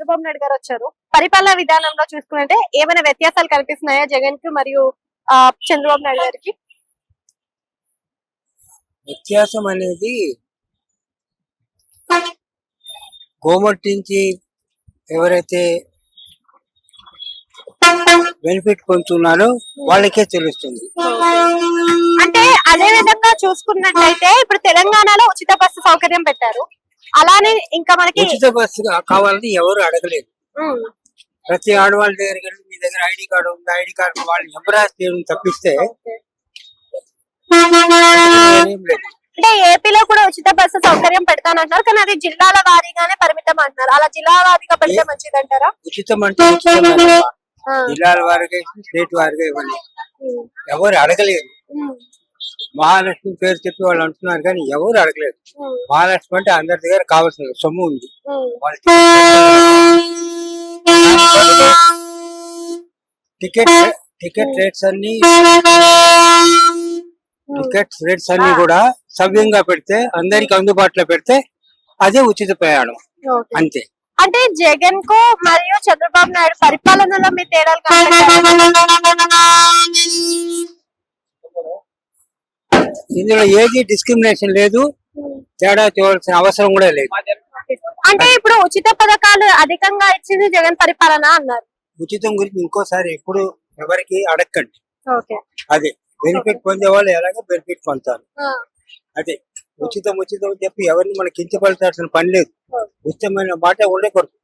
చంద్రబాబు నాయుడు గారు వచ్చారు. పరిపాలనా విధానంలో చూసుకుంటే ఏమైనా వ్యత్యాసాలు కనిపిస్తున్నాయా జగన్ కి మరియు చంద్రబాబు నాయుడు గారికి? వ్యత్యాసం అనేది గవర్నమెంట్ నుంచి ఎవరైతే బెనిఫిట్ పొందుతున్నారో వాళ్ళకే తెలుస్తుంది. అంటే అదే విధంగా చూసుకున్నట్లయితే ఇప్పుడు తెలంగాణలో ఉచిత బస్సు సౌకర్యం పెట్టారు. అలానే ఇంకా మనకి ఉచిత బస్సు కావాలని ఎవరు అడగలేదు. ప్రతి ఆడవాళ్ళ దగ్గరికి వెళ్ళి మీ దగ్గర ఐడి కార్డు ఉంది, ఐడి కార్డు వాళ్ళు ఎంబరాజ్ చేయడం తప్పిస్తే ఏం లేదు. అంటే ఏపీలో కూడా ఉచిత బస్సు సౌకర్యం పెడతానంటున్నారు, కానీ అది జిల్లాల వారీగానే పరిమితం అంటున్నారు. అలా జిల్లా వారీగా పెడితే మంచిది అంటారా? ఉచితం అంటే ఉచితం జిల్లాల వారిగా స్టేట్ వారిగా ఇవ్వండి. ఎవరు అడగలేదు. మహాలక్ష్మి పేరు చెప్పి వాళ్ళు అంటున్నారు కానీ ఎవరు అడగలేదు. మహాలక్ష్మి అంటే అందరి దగ్గర కావాల్సిన సొమ్ము ఉంది. టికెట్ రేట్స్ అన్ని కూడా సవ్యంగా పెడితే అందరికి అందుబాటులో పెడితే అదే ఉచిత ప్రయాణం అంతే. అంటే జగన్ కు మరియు చంద్రబాబు నాయుడు పరిపాలనలో మీ తేడాలు ఇందులో ఏది డిస్క్రిమినేషన్ లేదు, తేడా చూడాల్సిన అవసరం కూడా లేదు. అంటే ఇప్పుడు ఉచిత పథకాలు అధికంగా ఇచ్చింది జగన్ పరిపాలన అన్నారు. ఉచితం గురించి ఇంకోసారి ఎప్పుడు ఎవరికి అడగండి. అదే బెనిఫిట్ పొందే వాళ్ళు ఎలాగో బెనిఫిట్ పొందుతారు. అదే ఉచితం చెప్పి ఎవరిని మనం కించపరచాల్సిన పని లేదు. ఉచితమైన మాట ఉండకూడదు.